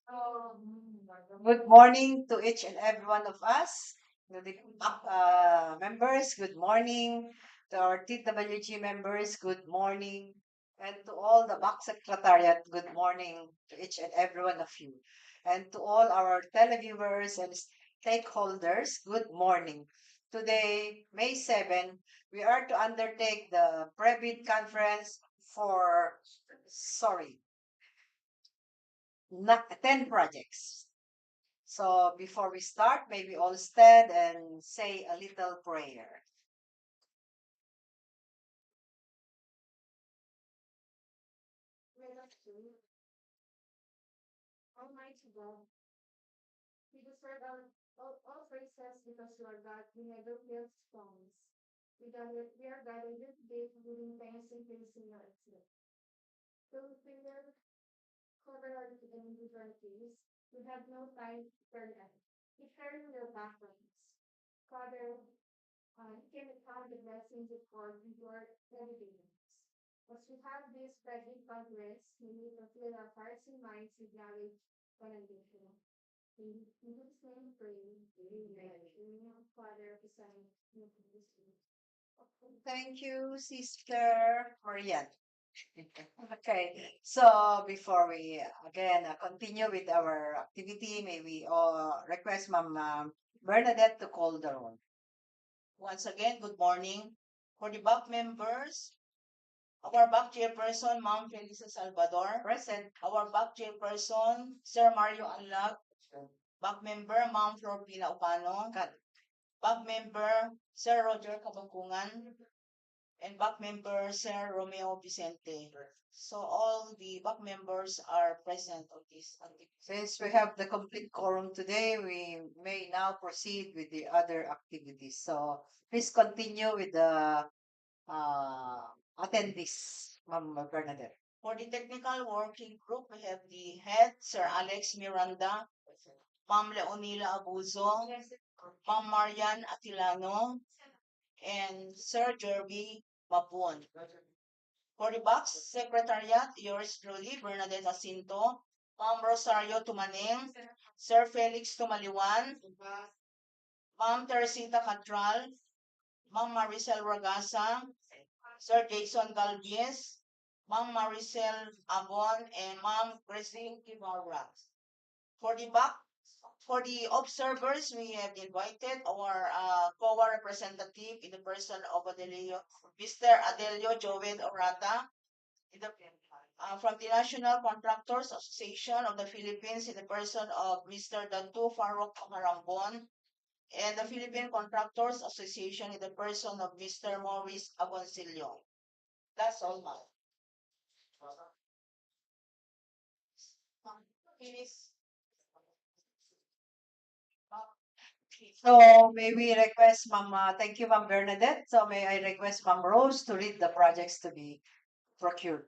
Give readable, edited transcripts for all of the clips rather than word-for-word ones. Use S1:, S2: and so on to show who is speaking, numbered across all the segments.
S1: Good morning to each and every one of us. To the members, good morning. To our TWG members, good morning. And to all the back secretariat, good morning to each and every one of you. And to all our televiewers and stakeholders, good morning. Today, May 7, we are to undertake the Paved conference for, sorry, 10 projects. So before we start, may we all stand and say a little prayer. Let us pray. Almighty God, we deserve all praises because you are God who never fails to promise. We are gathered here today to giving thanks and praising your excellence. So we will cover our individual case. We have no time to turn at. We turn their backgrounds. Father, you can count the blessings of God in your evidence. As we have this present congress, we need to fill our hearts and minds with knowledge and ambition. In Jesus' name, pray. Amen. In the name of the Father, the Son, and of the Holy Spirit. Thank you, Sister Marian. Okay, so before we again continue with our activity, may we request Ma'am Bernadette to call the roll.
S2: Once again, good morning. For the back members, our back chairperson, Ma'am Felisa Salvador.
S1: Present.
S2: Our back chairperson, Sir Mario Anlag. Back member, Ma'am Florpina Ocano. Back member, Sir Roger Kabangkungan. And back member, Sir Romeo Vicente. So all the back members are present on this activity.
S1: Since we have the complete quorum today, we may now proceed with the other activities. So please continue with the attendees, Ma'am Bernadette.
S2: For the technical working group, we have the head, Sir Alex Miranda, Ma'am Leonila Abuzo, Ma'am Marian Atilano, and Sir Jerby Mapun. For the box secretariat, yours truly, Bernadette Jacinto, Ma'am Rosario Tumaning, Sir Felix Tumaliwan, Ma'am Teresita Catral, Ma'am Maricel Ragasa, Sir Jason Galvies, Ma'am Maricel Agon, and Ma'am Christine Kivarra. For the back, for the observers, we have invited our COA representative in the person of Mr. Adelio Joven Orata, in the, from the National Contractors Association of the Philippines in the person of Mr. Dantu Farok Marambon, and the Philippine Contractors Association in the person of Mr. Maurice Agoncillo. That's all, ma'am.
S1: So may we request thank you, Ma'am Bernadette. So may I request Ma'am Rose to read the projects to be procured.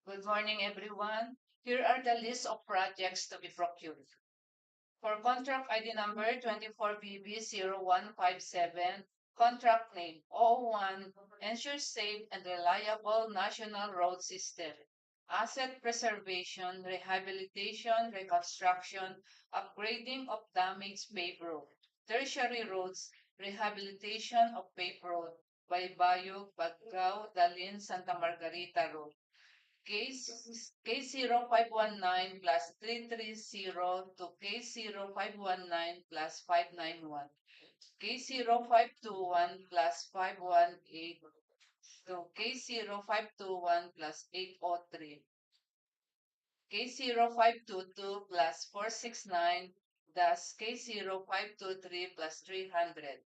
S3: Good morning, everyone. Here are the list of projects to be procured. For contract ID number 24BB0157, contract name O1, ensure safe and reliable national road system. Asset preservation, rehabilitation, reconstruction, upgrading of damaged paved road. Tertiary roads, rehabilitation of paved road. Baybayog-Baggao-Dalin-Santa Margarita Road. K0519 plus 330 to K0519 plus 591. K0521 plus 518 to K0521 plus 803. K0522 plus 469 thus K0523 plus 300.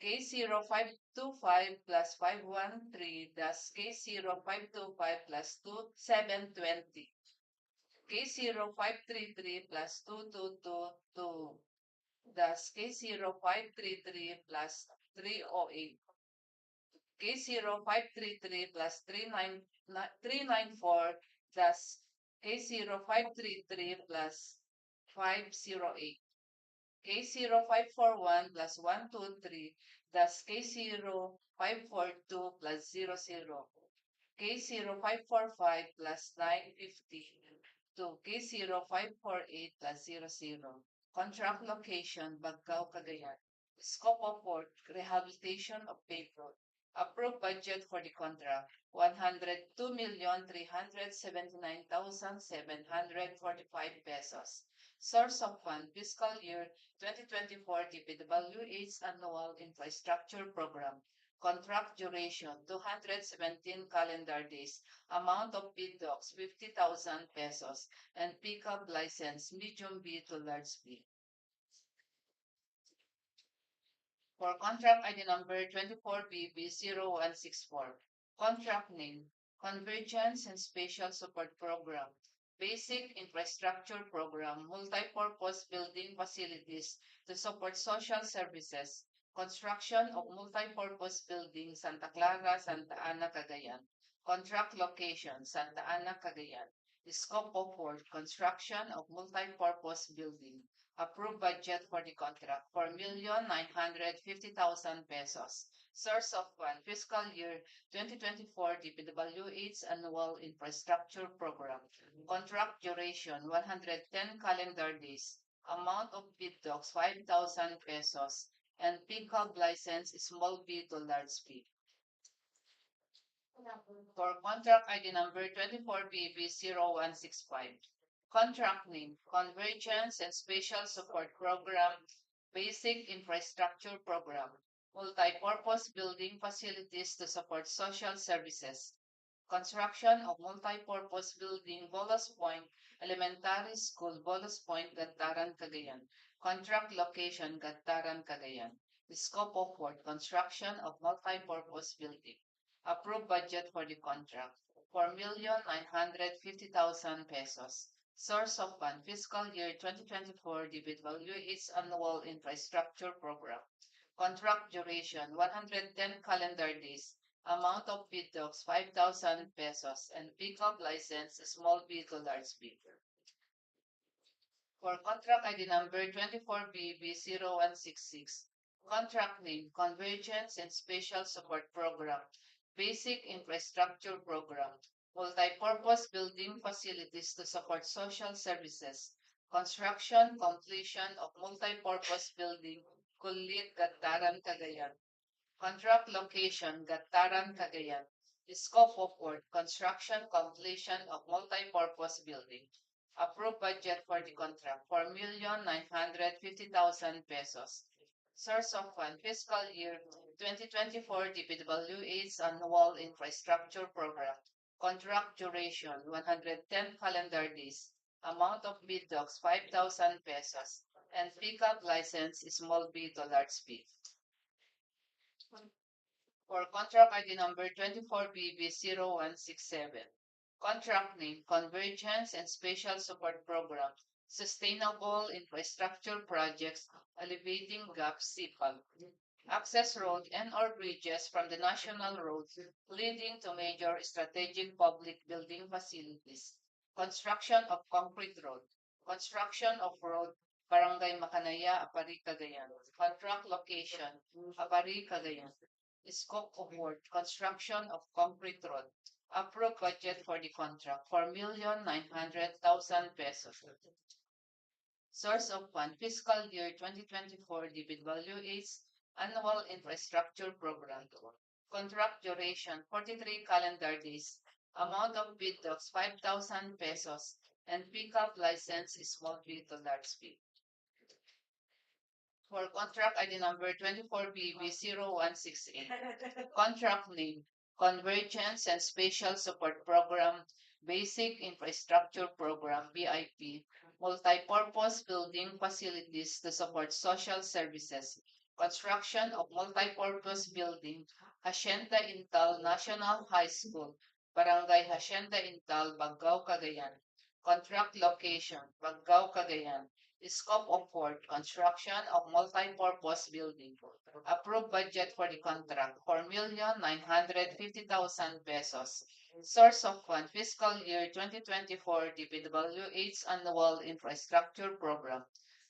S3: K0525 plus 513 thus K0525 plus 720. K0533 plus 2222 thus K0533 plus 308. K0533 plus 394 thus K0533 plus 508. K0541 plus 123 thus K0542 plus 00. K0545 plus 950 to K0548 plus 00. Contract location, Baggao, Cagayan. Scope of work, rehabilitation of paved road. Approved budget for the contract, 102,379,745 pesos. Source of fund, fiscal year 2024 DPWH Annual Infrastructure Program. Contract duration, 217 calendar days. Amount of bid docs, 50,000 pesos. And pickup license, medium B to large B. For contract ID number 24BB0164. Contract name, Convergence and Spatial Support Program. Basic Infrastructure Program, Multi-Purpose Building Facilities to Support Social Services. Construction of Multi-Purpose Building, Santa Clara, Santa Ana, Cagayan. Contract location, Santa Ana, Cagayan. Scope of work, construction of multi-purpose building. Approved budget for the contract, 4,950,000 pesos. Source of fund, fiscal year 2024 DPWH Annual Infrastructure Program. Contract duration, 110 calendar days. Amount of bid docs, 5,000 pesos. And pickup license, small B to large B. For contract ID number 24BB0165. Contract name, Convergence and Spatial Support Program, Basic Infrastructure Program, Multi-Purpose Building Facilities to Support Social Services. Construction of Multi-Purpose Building, Bolos Point, Elementary School, Bolos Point, Gattaran, Cagayan. Contract location, Gattaran, Cagayan. Scope of work, construction of multi-purpose building. Approved budget for the contract, 4,950,000 pesos. Source of fund, fiscal year 2024 DPWH Annual Infrastructure Program. Contract duration, 110 calendar days. Amount of bid docs, 5,000 pesos. And pickup license, small B to large B. For contract ID number 24BB0166. Contract name, Convergence and Spatial Support Program. Basic Infrastructure Program. Multi-purpose building facilities to support social services. Construction, completion of multi-purpose building, Kulit, Gattaran, Cagayan. Contract location, Gattaran, Cagayan. Scope of work, construction, completion of multi-purpose building. Approved budget for the contract, 4,950,000 pesos. Source of fund, fiscal year 2024 DPWH Annual Infrastructure Program. Contract duration, 110 calendar days. Amount of bid docs, 5,000 pesos. And pickup license, small B to large B. For contract ID number 24BB0167. Contract name, Convergence and Spatial Support Program, Sustainable Infrastructure Projects, Alleviating Gaps, SIPAG. Access road and or bridges from the national roads leading to major strategic public building facilities. Construction of concrete road. Construction of road, Barangay Macanaya, Apari, Cagayan. Contract location, Apari, Cagayan. Scope of work, construction of concrete road. Approved budget for the contract, 4,900,000 pesos. Source of fund, fiscal year 2024 DPWH Annual Infrastructure Program. Contract duration, 43 calendar days. Amount of bid docs, 5,000 pesos. And pickup license, small B to large B. For contract ID number 24BB0168. Contract name, Convergence and Spatial Support Program, Basic Infrastructure Program, BIP, Multi-Purpose Building Facilities to Support Social Services, Construction of Multi-Purpose Building, Hacienda Intal National High School, Barangay Hacienda Intal, Baggao, Cagayan. Contract location, Baggao, Cagayan. Scope of work, construction of multi-purpose building. Approved budget for the contract, 4,950,000 pesos. Source of fund, fiscal year 2024 DPWH Annual Infrastructure Program.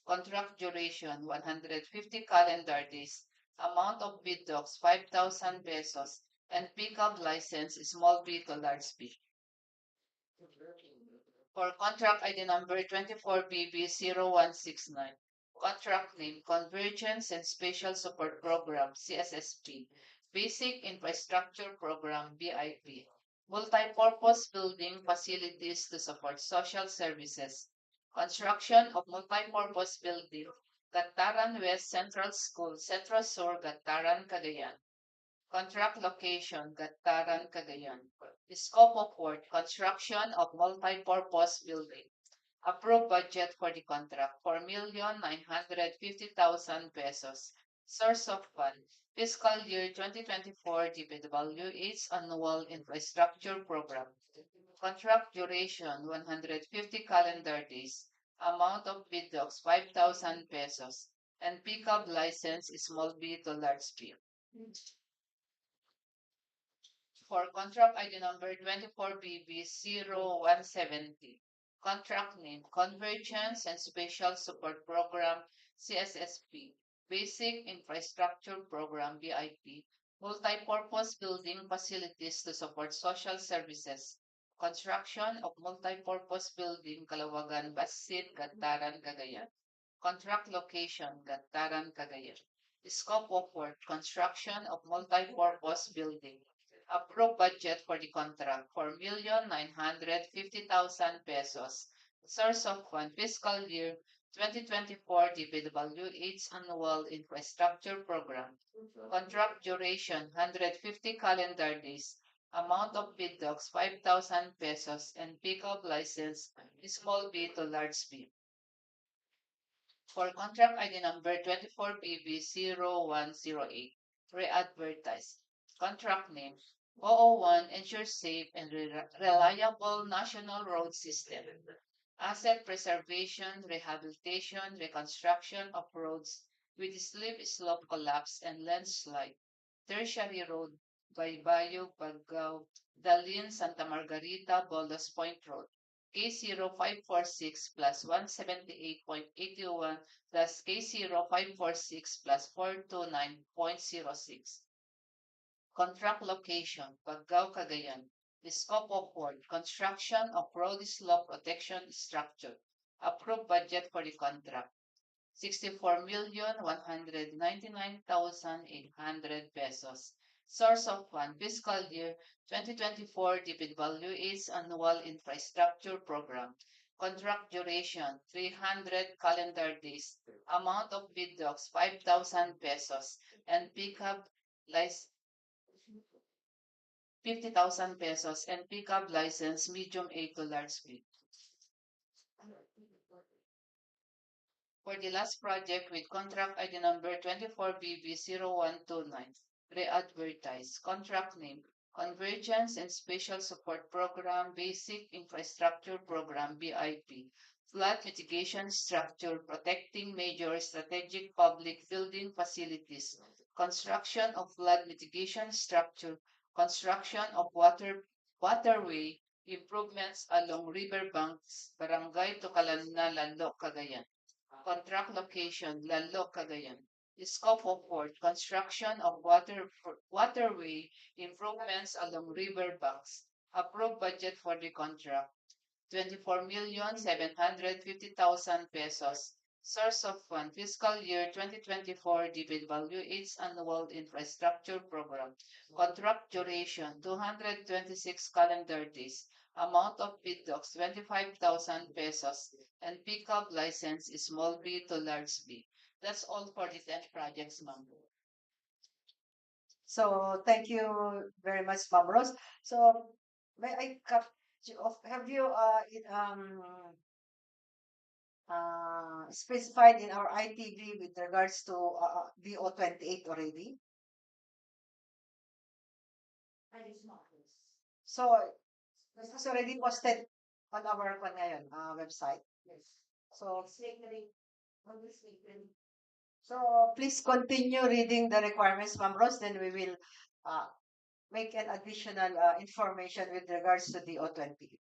S3: Contract duration, 150 calendar days. Amount of bid docs, 5,000 pesos. and pickup license small b to large B. For contract ID number 24BB0169, contract name Convergence and Special Support Program CSSP, Basic Infrastructure Program BIP, Multipurpose Building Facilities to Support Social Services, Construction of Multipurpose Building, Gattaran West Central School, Centro Sur, Gattaran, Cagayan. Contract location, Gattaran, Cagayan. Scope of work, construction of multi-purpose building. Approved budget for the contract, 4,950,000 pesos. Source of fund, fiscal year 2024 DPWH Annual Infrastructure Program. Contract duration, 150 calendar days. Amount of bid docs, 5,000 pesos. And pickup license, small b to large B. For contract ID number 24BB0170. Contract name, Convergence and Special Support Program, CSSP, Basic Infrastructure Program, BIP, Multipurpose Building Facilities to Support Social Services, Construction of Multipurpose Building, Kalawagan, Basit, Gattaran, Cagayan. Contract location, Gattaran, Cagayan. Scope of work, construction of multipurpose building. Approved budget for the contract, 4,950,000 pesos. Source of fund, fiscal year 2024 DPWH Annual Infrastructure Program. Contract duration, 150 calendar days. Amount of bid docs, 5,000 pesos. And pickup license, small b to large B. For contract ID number 24BB0108, re-advertise. Contract name, 001 Ensure Safe and Reliable National Road System. Asset Preservation, Rehabilitation, Reconstruction of Roads with Slip Slope Collapse and Landslide. Tertiary Road, Baybayog-Baggao-Dalin, Santa Margarita, Bolos Point Road. K0546 plus 178.81 plus K0546 plus 429.06. Contract location, Baggao, Cagayan. The scope of work, construction of road slope protection structure. Approved budget for the contract, 64,199,800 pesos. Source of fund, fiscal year 2024 DPWH Annual Infrastructure Program. Contract duration, 300 calendar days. Amount of bid docs, 5,000 pesos. And pickup license, 50,000 pesos. And pickup license, medium A to large B. For the last project with contract ID number 24BB0129, re-advertise. Contract name, Convergence and Special Support Program, Basic Infrastructure Program, BIP. Flood mitigation structure protecting major strategic public building facilities. Construction of flood mitigation structure. Construction of waterway improvements along riverbanks, Barangay Tucalanna, Lalo, Cagayan. Contract location, Lalo, Cagayan. Scope of work, construction of waterway improvements along riverbanks. Approved budget for the contract, 24,750,000 pesos. Source of fund, fiscal year 2024 DPWH Annual Infrastructure Program. Contract duration, 226 calendar days. Amount of bid docs, 25,000 pesos. And pickup license, small b to large B. That's all for the 10 projects, ma'am.
S2: So thank you very much, Ma'am Rose. So may I have you specified in our ITV with regards to DO28 already? So this is already posted on our website. So please continue reading the requirements, Ma'am Rose. Then we will make an additional information with regards to DO28.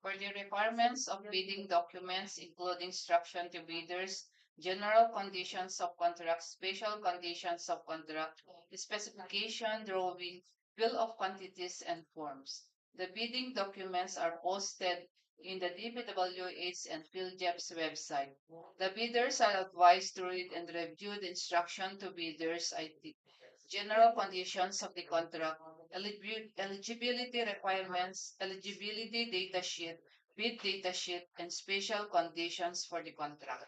S3: For the requirements of bidding documents, including instruction to bidders, general conditions of contract, special conditions of contract, specification, drawing, bill of quantities and forms. The bidding documents are posted in the DPWH and PhilJEP's website. The bidders are advised to read and review the instruction to bidders IT, general conditions of the contract, eligibility requirements, eligibility data sheet, bid data sheet, and special conditions for the contract.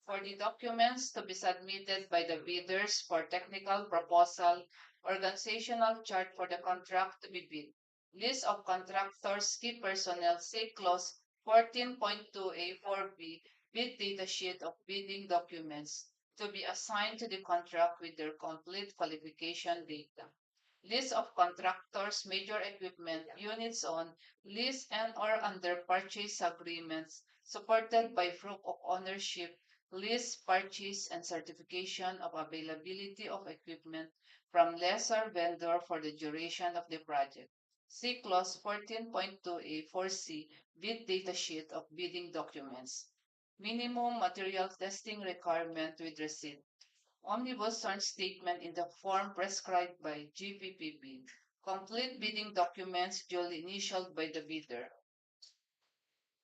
S3: For the documents to be submitted by the bidders for technical proposal, organizational chart for the contract to be bid, list of contractors, key personnel, say clause 14.2A4B, bid data sheet of bidding documents to be assigned to the contract with their complete qualification data. List of contractors, major equipment, units on, lease and or under purchase agreements supported by proof of ownership, lease, purchase, and certification of availability of equipment from lessor vendor for the duration of the project. See clause 14.2A4C, bid data sheet of bidding documents. Minimum material testing requirement with receipt. Omnibus term statement in the form prescribed by GPPB. Complete bidding documents duly initialed by the bidder.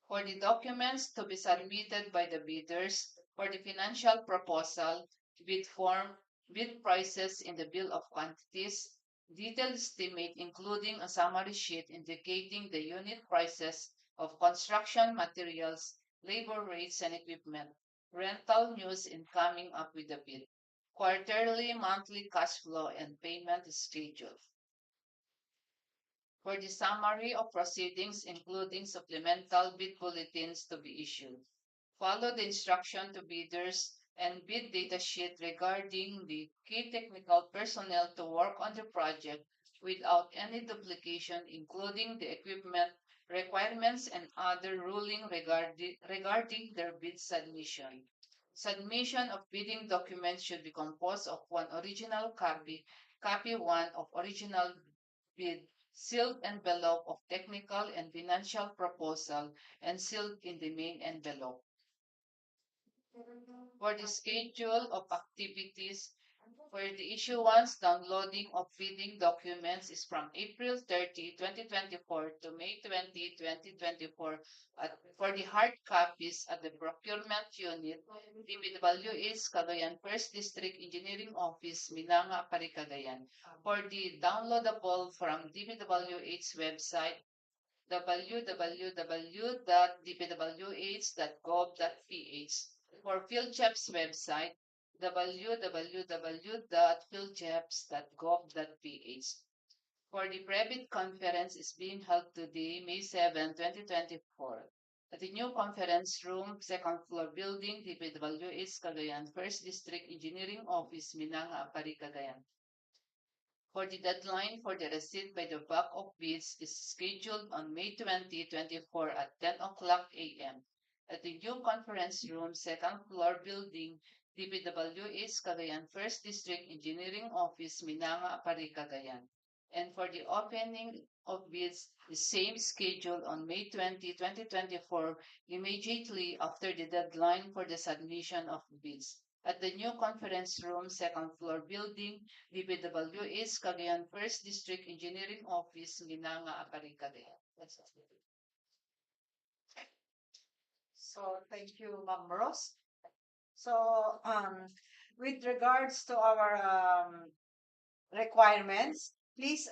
S3: For the documents to be submitted by the bidders for the financial proposal, bid form, bid prices in the bill of quantities, detailed estimate including a summary sheet indicating the unit prices of construction materials, labor rates and equipment, rental news in coming up with the bid, quarterly, monthly cash flow and payment schedule. For the summary of proceedings, including supplemental bid bulletins to be issued. Follow the instruction to bidders and bid data sheet regarding the key technical personnel to work on the project without any duplication, including the equipment requirements and other ruling regarding their bid submission. Submission of bidding documents should be composed of one original copy, copy one of original bid, sealed envelope of technical and financial proposal, and sealed in the main envelope. For the schedule of activities, for the issuance, downloading of bidding documents is from April 30, 2024 to May 20, 2024 for the hard copies at the procurement unit, DPWH Cagayan 1st District Engineering Office, Minanga, Cagayan. For the downloadable from DPWH website, www.dpwh.gov.ph. For PhilJEP's website, www.philjeps.gov.ph. For the private conference is being held today, May 7, 2024, at the new conference room, second floor building, DPWH Cagayan, 1st District Engineering Office, Minanga, Cagayan. For the deadline for the receipt by the back of bids is scheduled on May 2024 at 10 o'clock a.m. at the new conference room, second floor building, DPWH Cagayan 1st District Engineering Office, Minanga, Cagayan. And for the opening of bids, the same schedule on May 20, 2024, immediately after the deadline for the submission of bids at the new conference room, second floor building, DPWH Cagayan 1st District Engineering Office, Minanga, Cagayan. That's all.
S2: So thank you, Ma'am Rose. So with regards to our requirements, please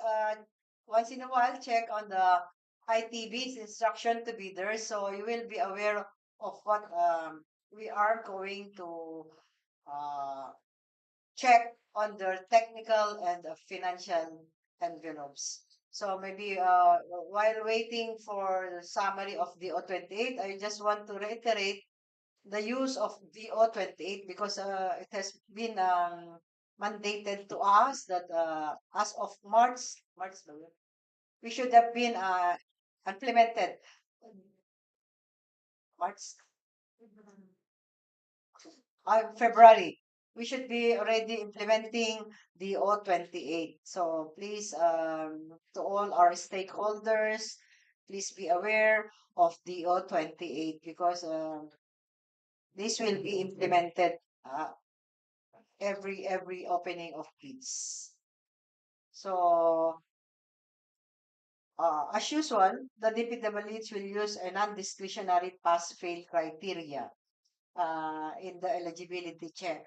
S2: once in a while check on the ITB's instruction to bidders so you will be aware of what we are going to check on their technical and financial envelopes. So maybe while waiting for the summary of DO28, I just want to reiterate the use of DO28 because it has been mandated to us that as of March, we should have been implemented. March, February. We should be already implementing the O28. So please, to all our stakeholders, please be aware of the O28 because this will be implemented every opening of bids.
S4: So, as usual, the DPWH will use a non-discretionary pass-fail criteria in the eligibility check.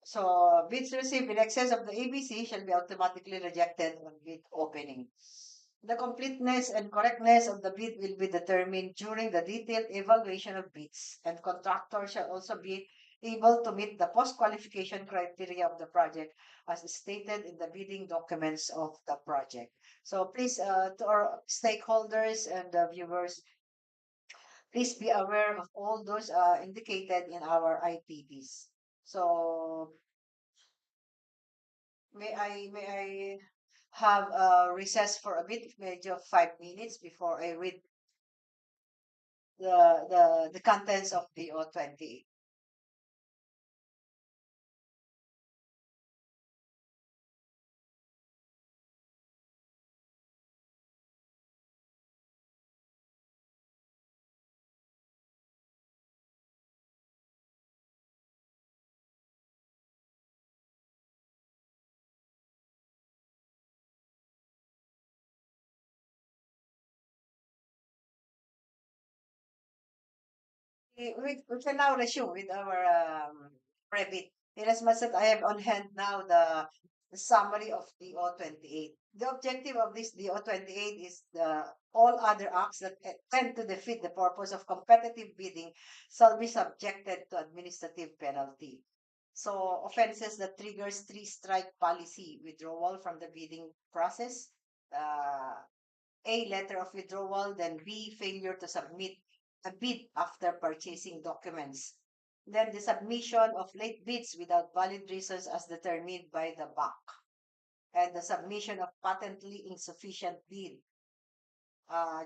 S4: So, bids received in excess of the ABC shall be automatically rejected on bid opening. The completeness and correctness of the bid will be determined during the detailed evaluation of bids, and contractors shall also be able to meet the post-qualification criteria of the project as stated in the bidding documents of the project. So please, to our stakeholders and viewers, please be aware of all those indicated in our ITPs. So may I have a recess for a bit, maybe of 5 minutes before I read the contents of the O20. We can now resume with our Revit. In as much that I have on hand now the summary of DO28. The objective of this DO28 is the all other acts that tend to defeat the purpose of competitive bidding shall be subjected to administrative penalty. So offenses that triggers three-strike policy, withdrawal from the bidding process, A, letter of withdrawal, then B, failure to submit a bid after purchasing documents. Then the submission of late bids without valid reasons as determined by the bank. And the submission of patently insufficient bid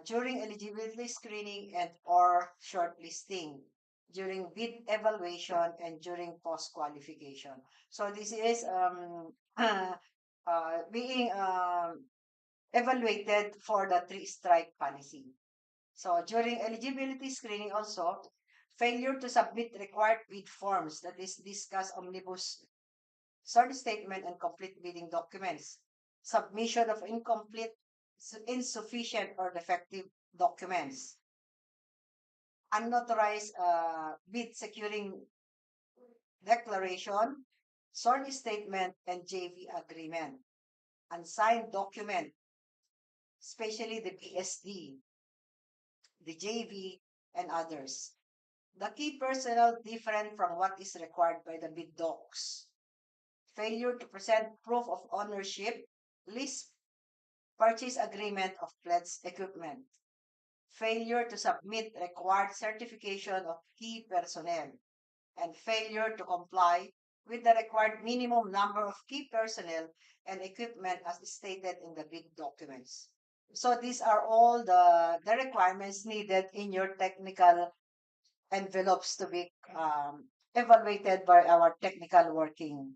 S4: during eligibility screening and or shortlisting, during bid evaluation, and during post-qualification. So this is being evaluated for the three-strike policy. So during eligibility screening also, failure to submit required bid forms, that is discuss omnibus sort statement and complete bidding documents, submission of incomplete, insufficient or defective documents, unauthorized bid securing declaration, sworn statement, and JV agreement, unsigned document, especially the PSD, the JV, and others. The key personnel different from what is required by the bid docs. Failure to present proof of ownership, lease, purchase agreement of pledged equipment. Failure to submit required certification of key personnel. And failure to comply with the required minimum number of key personnel and equipment as stated in the bid documents. So these are all the requirements needed in your technical envelopes to be evaluated by our technical working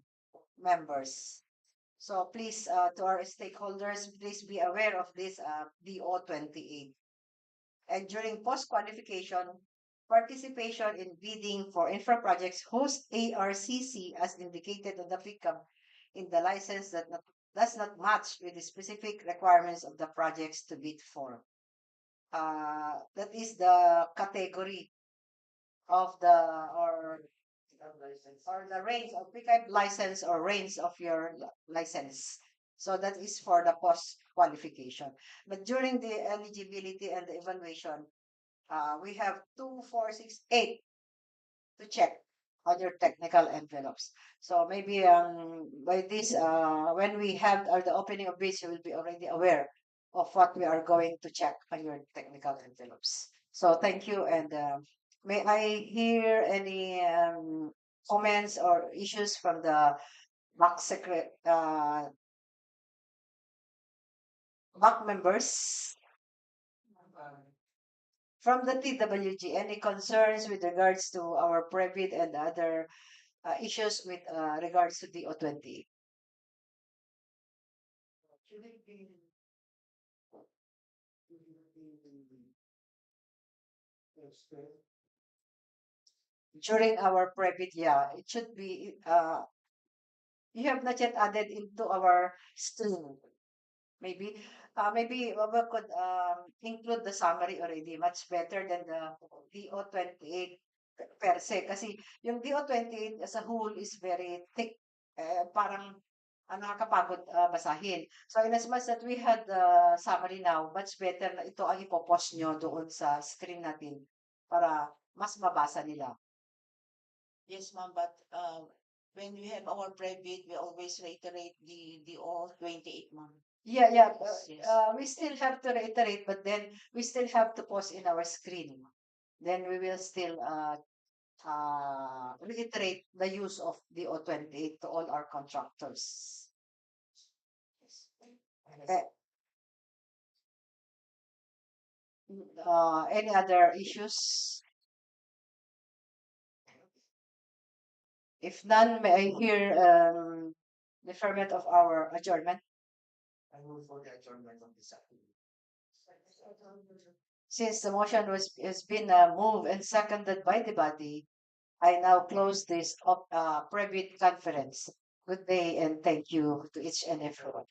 S4: members. So please, to our stakeholders, please be aware of this DO28. And during post-qualification, participation in bidding for infra projects host ARCC as indicated on the pickup in the license that does not match with the specific requirements of the projects to bid for. That is the category of the or the range of pickup license or range of your license. So that is for the post qualification. But during the eligibility and the evaluation, we have 2, 4, 6, 8 to check on your technical envelopes. So maybe by this, when we have the opening of bids, you will be already aware of what we are going to check on your technical envelopes. So thank you, and may I hear any comments or issues from the back back members from the TWG? Any concerns with regards to our private and other issues with regards to the O20? During our private, yeah, it should be You have not yet added into our stream. Maybe, maybe we could include the summary already, much better than the DO 28 per se. Kasi yung DO 28 as a whole is very thick. Parang nakakapagod basahin. So in as much that we had the summary now, much better na ito ang ipopost nyo doon sa screen natin para mas mabasa nila.
S2: Yes, ma'am, but when we have our private, we always reiterate the all 28, ma'am.
S4: Yeah, yeah.
S2: Yes.
S4: We still have to reiterate, but then we still have to post in our screen. Then we will still reiterate the use of the O28 to all our contractors. Any other issues? If none, may I hear deferment of our adjournment?
S5: I move for the adjournment of this activity.
S4: Since the motion has been moved and seconded by the body, I now close this private conference. Good day and thank you to each and everyone.